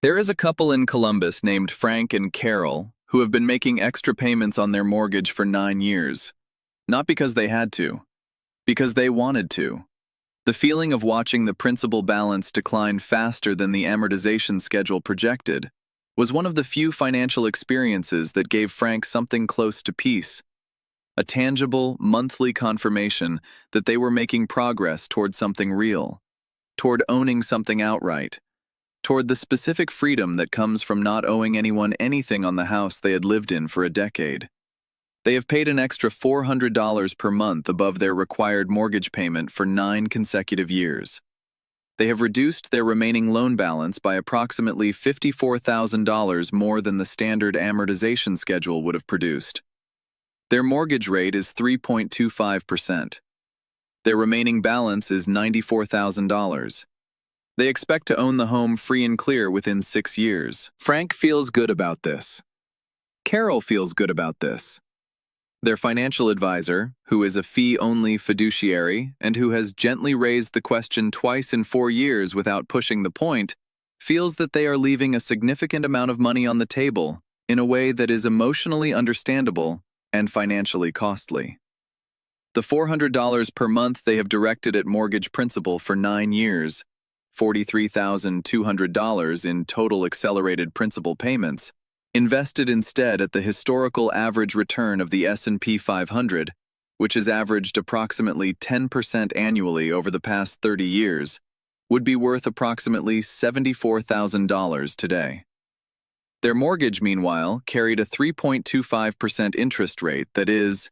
There is a couple in Columbus named Frank and Carol who have been making extra payments on their mortgage for 9 years. Not because they had to, because they wanted to. The feeling of watching the principal balance decline faster than the amortization schedule projected was one of the few financial experiences that gave Frank something close to peace, a tangible, monthly confirmation that they were making progress toward something real, toward owning something outright, toward the specific freedom that comes from not owing anyone anything on the house they had lived in for a decade. They have paid an extra $400 per month above their required mortgage payment for 9 consecutive years. They have reduced their remaining loan balance by approximately $54,000 more than the standard amortization schedule would have produced. Their mortgage rate is 3.25%. Their remaining balance is $94,000. They expect to own the home free and clear within 6 years. Frank feels good about this. Carol feels good about this. Their financial advisor, who is a fee-only fiduciary and who has gently raised the question twice in 4 years without pushing the point, feels that they are leaving a significant amount of money on the table in a way that is emotionally understandable and financially costly. The $400 per month they have directed at mortgage principal for 9 years, $43,200 in total accelerated principal payments, invested instead at the historical average return of the S&P 500, which has averaged approximately 10% annually over the past 30 years, would be worth approximately $74,000 today. Their mortgage, meanwhile, carried a 3.25% interest rate that is,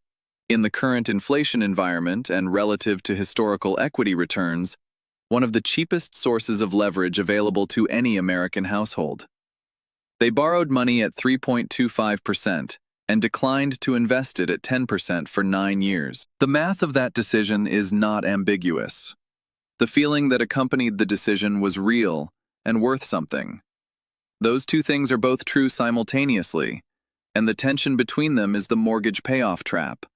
in the current inflation environment and relative to historical equity returns, one of the cheapest sources of leverage available to any American household. They borrowed money at 3.25% and declined to invest it at 10% for 9 years. The math of that decision is not ambiguous. The feeling that accompanied the decision was real and worth something. Those two things are both true simultaneously, and the tension between them is the mortgage payoff trap,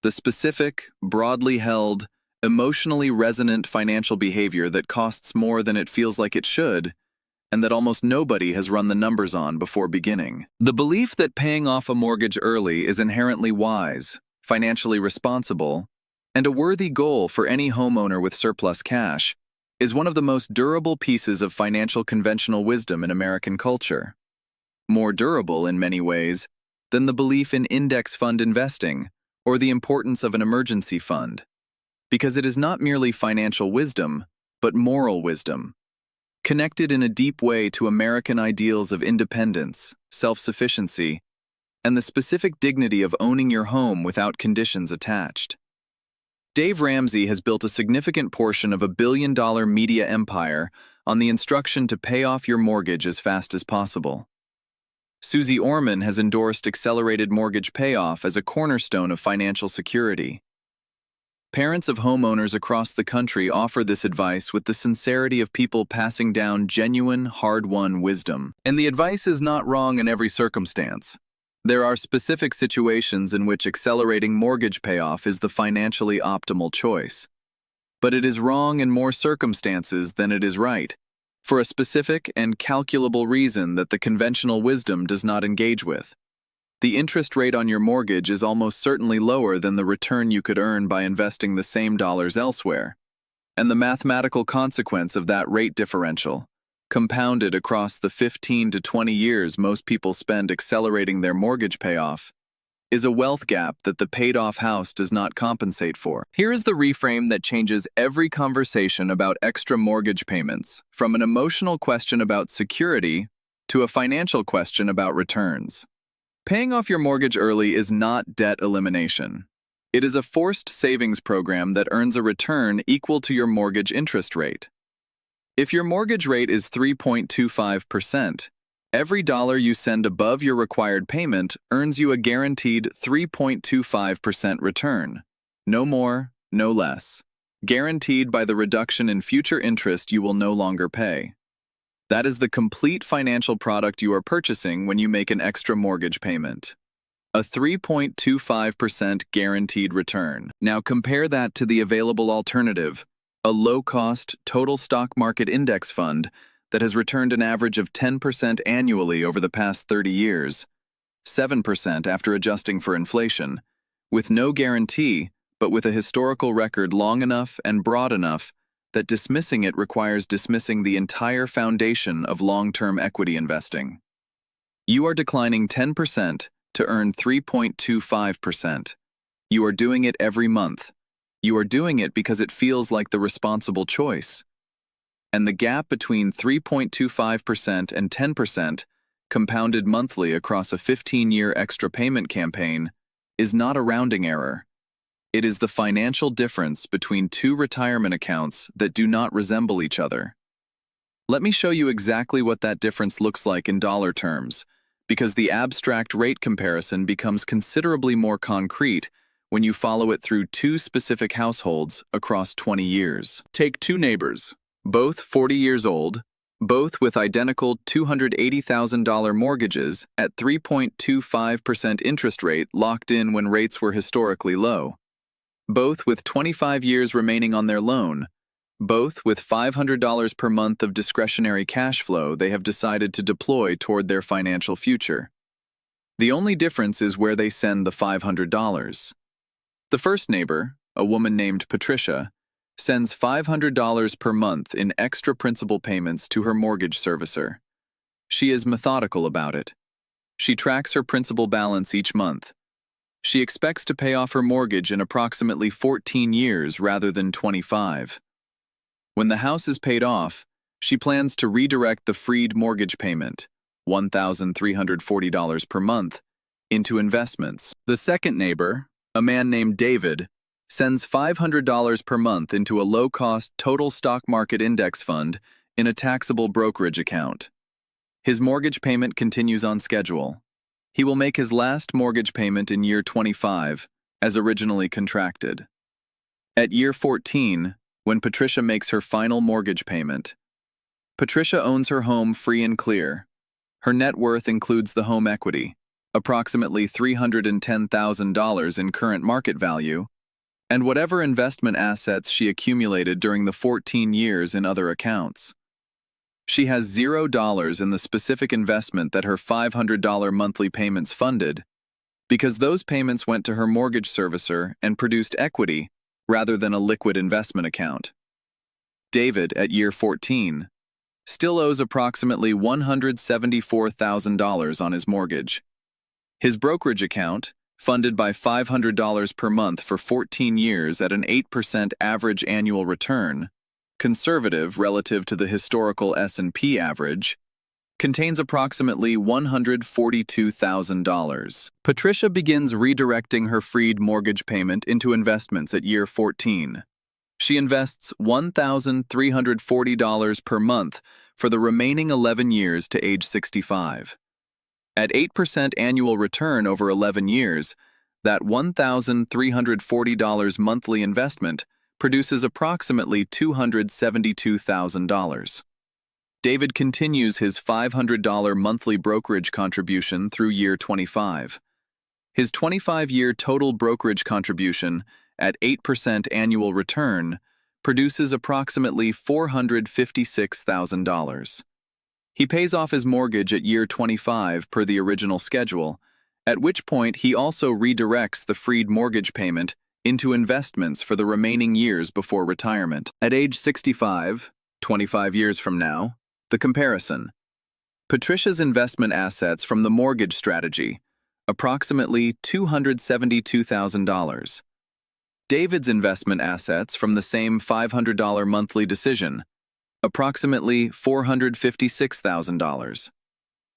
the specific, broadly held, emotionally resonant financial behavior that costs more than it feels like it should, and that almost nobody has run the numbers on before beginning. The belief that paying off a mortgage early is inherently wise, financially responsible, and a worthy goal for any homeowner with surplus cash is one of the most durable pieces of financial conventional wisdom in American culture. More durable, in many ways, than the belief in index fund investing or the importance of an emergency fund, because it is not merely financial wisdom, but moral wisdom, connected in a deep way to American ideals of independence, self-sufficiency, and the specific dignity of owning your home without conditions attached. Dave Ramsey has built a significant portion of a billion-dollar media empire on the instruction to pay off your mortgage as fast as possible. Susie Orman has endorsed accelerated mortgage payoff as a cornerstone of financial security. Parents of homeowners across the country offer this advice with the sincerity of people passing down genuine, hard-won wisdom. And the advice is not wrong in every circumstance. There are specific situations in which accelerating mortgage payoff is the financially optimal choice. But it is wrong in more circumstances than it is right, for a specific and calculable reason that the conventional wisdom does not engage with. The interest rate on your mortgage is almost certainly lower than the return you could earn by investing the same dollars elsewhere. And the mathematical consequence of that rate differential, compounded across the 15 to 20 years most people spend accelerating their mortgage payoff, is a wealth gap that the paid-off house does not compensate for. Here is the reframe that changes every conversation about extra mortgage payments, from an emotional question about security to a financial question about returns. Paying off your mortgage early is not debt elimination. It is a forced savings program that earns a return equal to your mortgage interest rate. If your mortgage rate is 3.25%, every dollar you send above your required payment earns you a guaranteed 3.25% return. No more, no less. Guaranteed by the reduction in future interest you will no longer pay. That is the complete financial product you are purchasing when you make an extra mortgage payment. A 3.25% guaranteed return. Now compare that to the available alternative, a low-cost, total stock market index fund that has returned an average of 10% annually over the past 30 years, 7% after adjusting for inflation, with no guarantee, but with a historical record long enough and broad enough that dismissing it requires dismissing the entire foundation of long-term equity investing. You are declining 10% to earn 3.25%. You are doing it every month. You are doing it because it feels like the responsible choice. And the gap between 3.25% and 10%, compounded monthly across a 15-year extra payment campaign, is not a rounding error. It is the financial difference between two retirement accounts that do not resemble each other. Let me show you exactly what that difference looks like in dollar terms, because the abstract rate comparison becomes considerably more concrete when you follow it through two specific households across 20 years. Take two neighbors, both 40 years old, both with identical $280,000 mortgages at 3.25% interest rate locked in when rates were historically low. Both with 25 years remaining on their loan, both with $500 per month of discretionary cash flow they have decided to deploy toward their financial future. The only difference is where they send the $500. The first neighbor, a woman named Patricia, sends $500 per month in extra principal payments to her mortgage servicer. She is methodical about it. She tracks her principal balance each month. She expects to pay off her mortgage in approximately 14 years rather than 25. When the house is paid off, she plans to redirect the freed mortgage payment, $1,340 per month, into investments. The second neighbor, a man named David, sends $500 per month into a low-cost total stock market index fund in a taxable brokerage account. His mortgage payment continues on schedule. He will make his last mortgage payment in year 25, as originally contracted. At year 14, when Patricia makes her final mortgage payment, Patricia owns her home free and clear. Her net worth includes the home equity, approximately $310,000 in current market value, and whatever investment assets she accumulated during the 14 years in other accounts. She has $0 in the specific investment that her $500 monthly payments funded, because those payments went to her mortgage servicer and produced equity rather than a liquid investment account. David, at year 14, still owes approximately $174,000 on his mortgage. His brokerage account, funded by $500 per month for 14 years at an 8% average annual return, conservative relative to the historical S&P average, contains approximately $142,000. Patricia begins redirecting her freed mortgage payment into investments at year 14. She invests $1,340 per month for the remaining 11 years to age 65. At 8% annual return over 11 years, that $1,340 monthly investment produces approximately $272,000. David continues his $500 monthly brokerage contribution through year 25. His 25-year total brokerage contribution at 8% annual return produces approximately $456,000. He pays off his mortgage at year 25 per the original schedule, at which point he also redirects the freed mortgage payment into investments for the remaining years before retirement. At age 65, 25 years from now, the comparison. Patricia's investment assets from the mortgage strategy, approximately $272,000. David's investment assets from the same $500 monthly decision, approximately $456,000.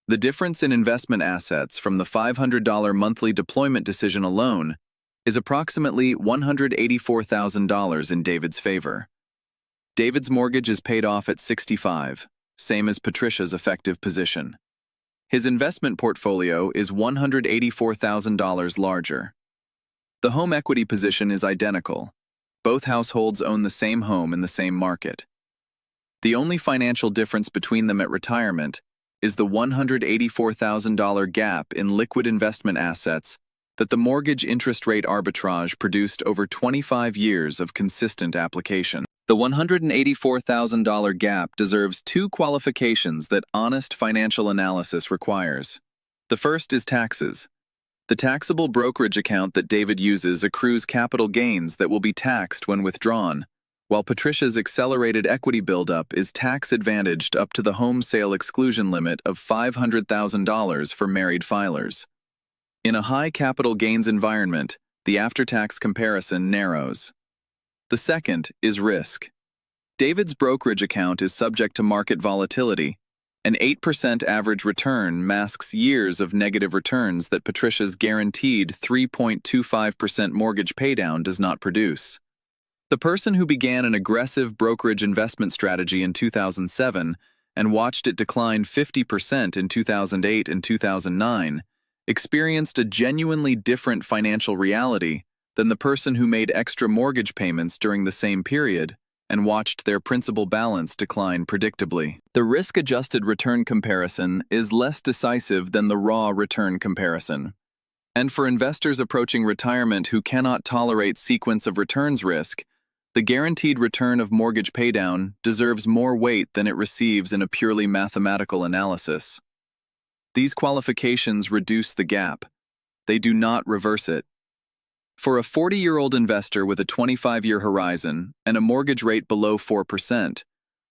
The difference in investment assets from the $500 monthly deployment decision alone is approximately $184,000 in David's favor. David's mortgage is paid off at 65, same as Patricia's effective position. His investment portfolio is $184,000 larger. The home equity position is identical. Both households own the same home in the same market. The only financial difference between them at retirement is the $184,000 gap in liquid investment assets that the mortgage interest rate arbitrage produced over 25 years of consistent application. The $184,000 gap deserves two qualifications that honest financial analysis requires. The first is taxes. The taxable brokerage account that David uses accrues capital gains that will be taxed when withdrawn, while Patricia's accelerated equity buildup is tax-advantaged up to the home sale exclusion limit of $500,000 for married filers. In a high capital gains environment, the after-tax comparison narrows. The second is risk. David's brokerage account is subject to market volatility. An 8% average return masks years of negative returns that Patricia's guaranteed 3.25% mortgage paydown does not produce. The person who began an aggressive brokerage investment strategy in 2007 and watched it decline 50% in 2008 and 2009 experienced a genuinely different financial reality than the person who made extra mortgage payments during the same period and watched their principal balance decline predictably. The risk-adjusted return comparison is less decisive than the raw return comparison. And for investors approaching retirement who cannot tolerate sequence of returns risk, the guaranteed return of mortgage paydown deserves more weight than it receives in a purely mathematical analysis. These qualifications reduce the gap. They do not reverse it. For a 40-year-old investor with a 25-year horizon and a mortgage rate below 4%,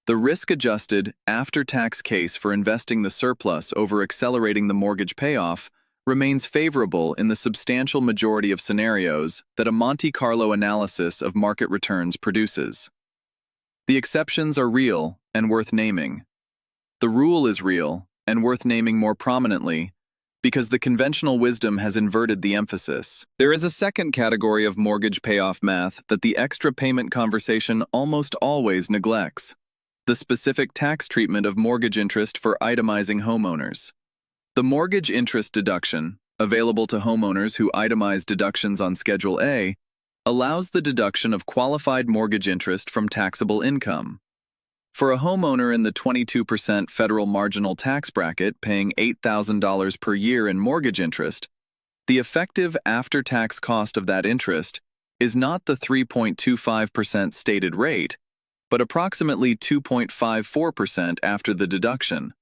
the risk-adjusted, after-tax case for investing the surplus over accelerating the mortgage payoff remains favorable in the substantial majority of scenarios that a Monte Carlo analysis of market returns produces. The exceptions are real and worth naming. The rule is real and worth naming more prominently because the conventional wisdom has inverted the emphasis. There is a second category of mortgage payoff math that the extra payment conversation almost always neglects: the specific tax treatment of mortgage interest for itemizing homeowners. The mortgage interest deduction, available to homeowners who itemize deductions on Schedule A, allows the deduction of qualified mortgage interest from taxable income. For a homeowner in the 22% federal marginal tax bracket paying $8,000 per year in mortgage interest, the effective after-tax cost of that interest is not the 3.25% stated rate, but approximately 2.54% after the deduction,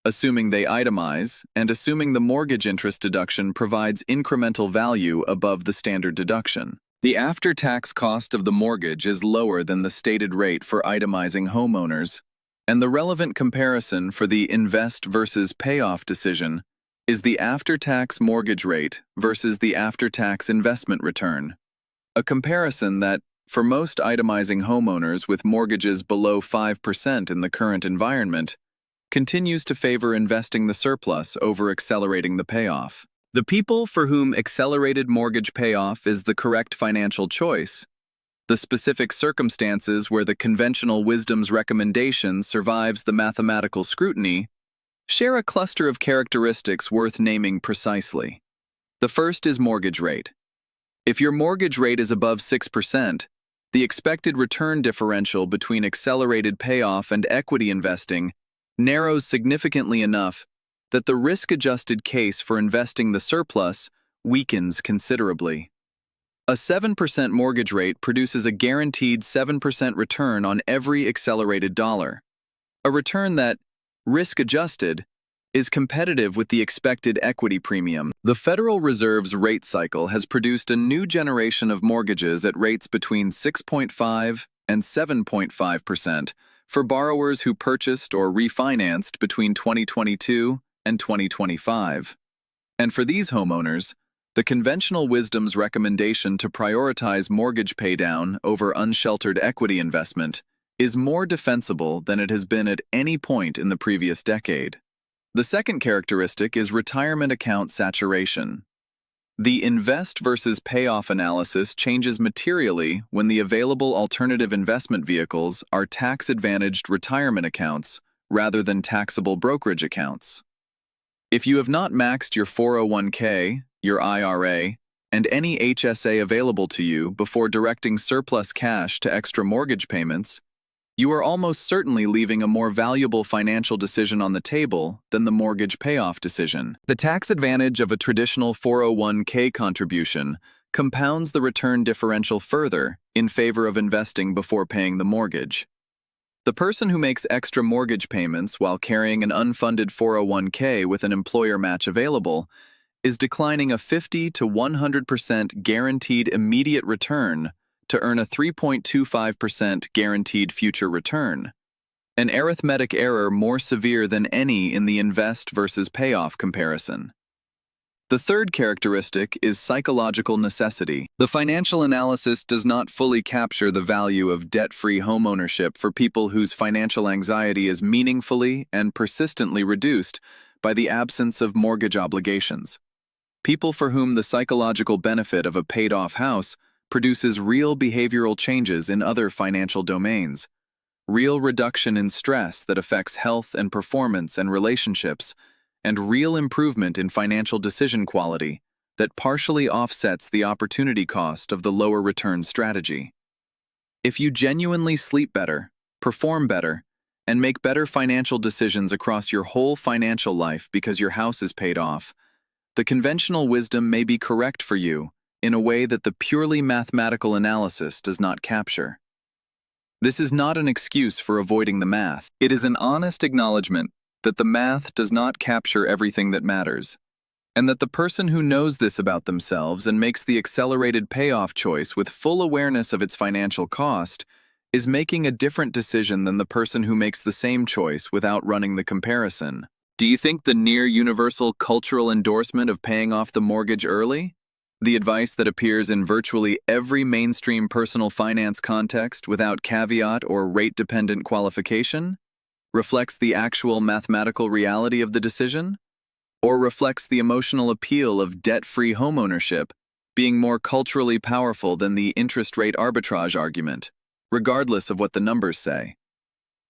assuming they itemize and assuming the mortgage interest deduction provides incremental value above the standard deduction. The after-tax cost of the mortgage is lower than the stated rate for itemizing homeowners, and the relevant comparison for the invest versus payoff decision is the after-tax mortgage rate versus the after-tax investment return, a comparison that, for most itemizing homeowners with mortgages below 5% in the current environment, continues to favor investing the surplus over accelerating the payoff. The people for whom accelerated mortgage payoff is the correct financial choice, the specific circumstances where the conventional wisdom's recommendation survives the mathematical scrutiny, share a cluster of characteristics worth naming precisely. The first is mortgage rate. If your mortgage rate is above 6%, the expected return differential between accelerated payoff and equity investing narrows significantly enough that the risk-adjusted case for investing the surplus weakens considerably. A 7% mortgage rate produces a guaranteed 7% return on every accelerated dollar, a return that, risk-adjusted, is competitive with the expected equity premium. The Federal Reserve's rate cycle has produced a new generation of mortgages at rates between 6.5 and 7.5% for borrowers who purchased or refinanced between 2022 and 2025. And for these homeowners, the conventional wisdom's recommendation to prioritize mortgage paydown over unsheltered equity investment is more defensible than it has been at any point in the previous decade. The second characteristic is retirement account saturation. The invest versus payoff analysis changes materially when the available alternative investment vehicles are tax-advantaged retirement accounts rather than taxable brokerage accounts. If you have not maxed your 401k, your IRA, and any HSA available to you before directing surplus cash to extra mortgage payments, you are almost certainly leaving a more valuable financial decision on the table than the mortgage payoff decision. The tax advantage of a traditional 401k contribution compounds the return differential further in favor of investing before paying the mortgage. The person who makes extra mortgage payments while carrying an unfunded 401k with an employer match available is declining a 50 to 100% guaranteed immediate return to earn a 3.25% guaranteed future return, an arithmetic error more severe than any in the invest versus payoff comparison. The third characteristic is psychological necessity. The financial analysis does not fully capture the value of debt-free homeownership for people whose financial anxiety is meaningfully and persistently reduced by the absence of mortgage obligations. People for whom the psychological benefit of a paid-off house produces real behavioral changes in other financial domains, real reduction in stress that affects health and performance and relationships, and real improvement in financial decision quality that partially offsets the opportunity cost of the lower return strategy. If you genuinely sleep better, perform better, and make better financial decisions across your whole financial life because your house is paid off, the conventional wisdom may be correct for you in a way that the purely mathematical analysis does not capture. This is not an excuse for avoiding the math. It is an honest acknowledgement that the math does not capture everything that matters, and that the person who knows this about themselves and makes the accelerated payoff choice with full awareness of its financial cost is making a different decision than the person who makes the same choice without running the comparison. Do you think the near-universal cultural endorsement of paying off the mortgage early, the advice that appears in virtually every mainstream personal finance context without caveat or rate-dependent qualification, reflects the actual mathematical reality of the decision? Or reflects the emotional appeal of debt-free homeownership being more culturally powerful than the interest rate arbitrage argument, regardless of what the numbers say?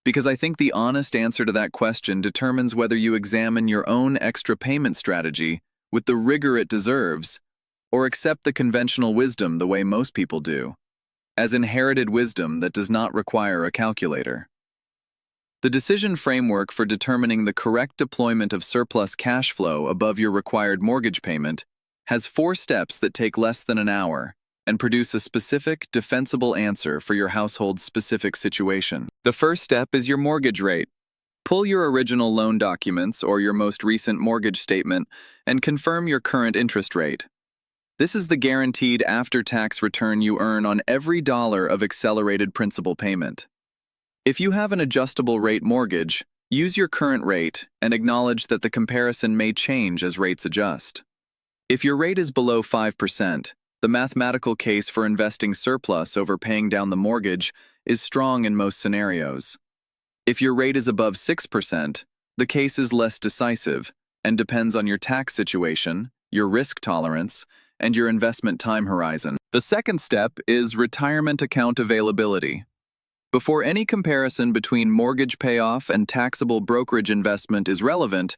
Because I think the honest answer to that question determines whether you examine your own extra payment strategy with the rigor it deserves, or accept the conventional wisdom the way most people do, as inherited wisdom that does not require a calculator. The decision framework for determining the correct deployment of surplus cash flow above your required mortgage payment has 4 steps that take less than an hour and produce a specific, defensible answer for your household's specific situation. The first step is your mortgage rate. Pull your original loan documents or your most recent mortgage statement and confirm your current interest rate. This is the guaranteed after-tax return you earn on every dollar of accelerated principal payment. If you have an adjustable rate mortgage, use your current rate and acknowledge that the comparison may change as rates adjust. If your rate is below 5%, the mathematical case for investing surplus over paying down the mortgage is strong in most scenarios. If your rate is above 6%, the case is less decisive and depends on your tax situation, your risk tolerance, and your investment time horizon. The second step is retirement account availability. Before any comparison between mortgage payoff and taxable brokerage investment is relevant,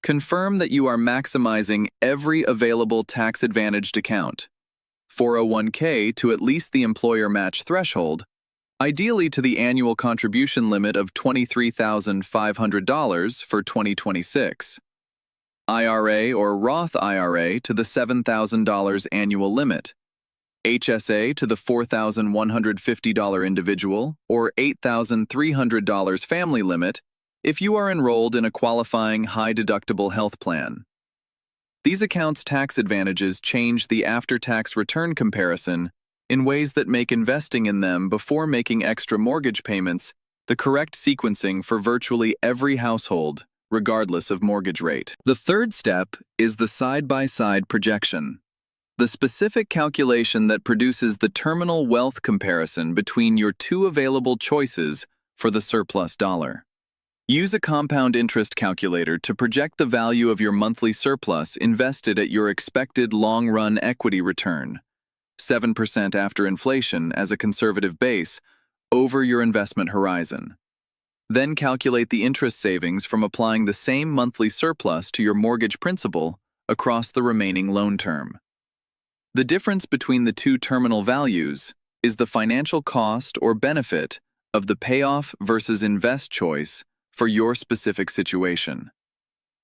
confirm that you are maximizing every available tax-advantaged account, 401k to at least the employer match threshold, ideally to the annual contribution limit of $23,500 for 2026, IRA or Roth IRA to the $7,000 annual limit, HSA to the $4,150 individual or $8,300 family limit if you are enrolled in a qualifying high-deductible health plan. These accounts' tax advantages change the after-tax return comparison in ways that make investing in them before making extra mortgage payments the correct sequencing for virtually every household, regardless of mortgage rate. The third step is the side-by-side projection, the specific calculation that produces the terminal wealth comparison between your 2 available choices for the surplus dollar. Use a compound interest calculator to project the value of your monthly surplus invested at your expected long-run equity return, 7% after inflation as a conservative base, over your investment horizon. Then calculate the interest savings from applying the same monthly surplus to your mortgage principal across the remaining loan term. The difference between the 2 terminal values is the financial cost or benefit of the payoff versus invest choice for your specific situation.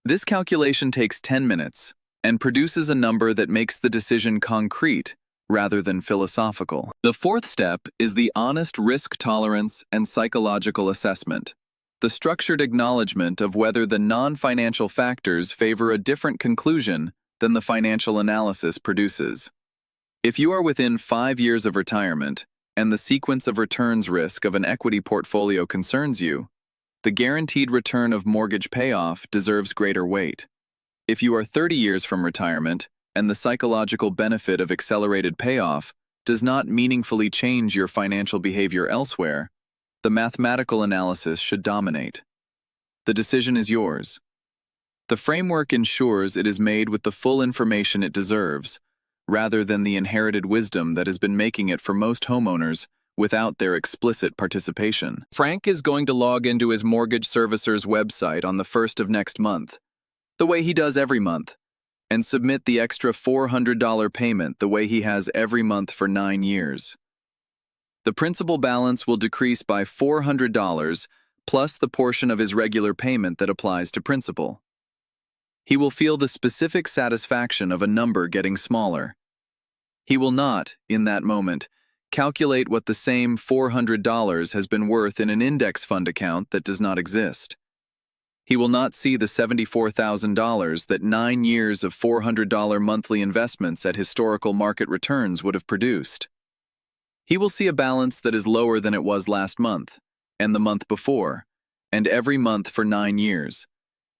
This calculation takes 10 minutes and produces a number that makes the decision concrete rather than philosophical. The fourth step is the honest risk tolerance and psychological assessment, the structured acknowledgement of whether the non-financial factors favor a different conclusion than the financial analysis produces. If you are within 5 years of retirement, and the sequence of returns risk of an equity portfolio concerns you, the guaranteed return of mortgage payoff deserves greater weight. If you are 30 years from retirement, and the psychological benefit of accelerated payoff does not meaningfully change your financial behavior elsewhere, the mathematical analysis should dominate. The decision is yours. The framework ensures it is made with the full information it deserves, rather than the inherited wisdom that has been making it for most homeowners without their explicit participation. Frank is going to log into his mortgage servicer's website on the 1st of next month, the way he does every month, and submit the extra $400 payment the way he has every month for 9 years. The principal balance will decrease by $400 plus the portion of his regular payment that applies to principal. He will feel the specific satisfaction of a number getting smaller. He will not, in that moment, calculate what the same $400 has been worth in an index fund account that does not exist. He will not see the $74,000 that 9 years of $400 monthly investments at historical market returns would have produced. He will see a balance that is lower than it was last month, and the month before, and every month for 9 years.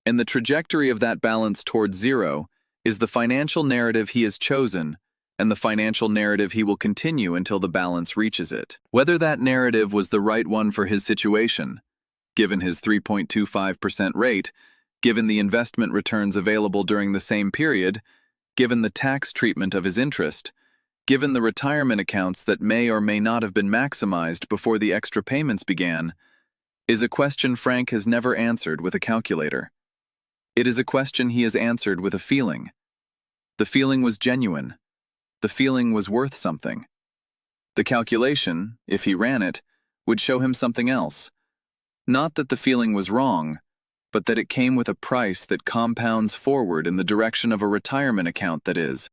And the trajectory of that balance towards zero is the financial narrative he has chosen, and the financial narrative he will continue until the balance reaches it. Whether that narrative was the right one for his situation, given his 3.25% rate, given the investment returns available during the same period, given the tax treatment of his interest, given the retirement accounts that may or may not have been maximized before the extra payments began, is a question Frank has never answered with a calculator. It is a question he has answered with a feeling. The feeling was genuine. The feeling was worth something. The calculation, if he ran it, would show him something else. Not that the feeling was wrong, but that it came with a price that compounds forward in the direction of a retirement account that is.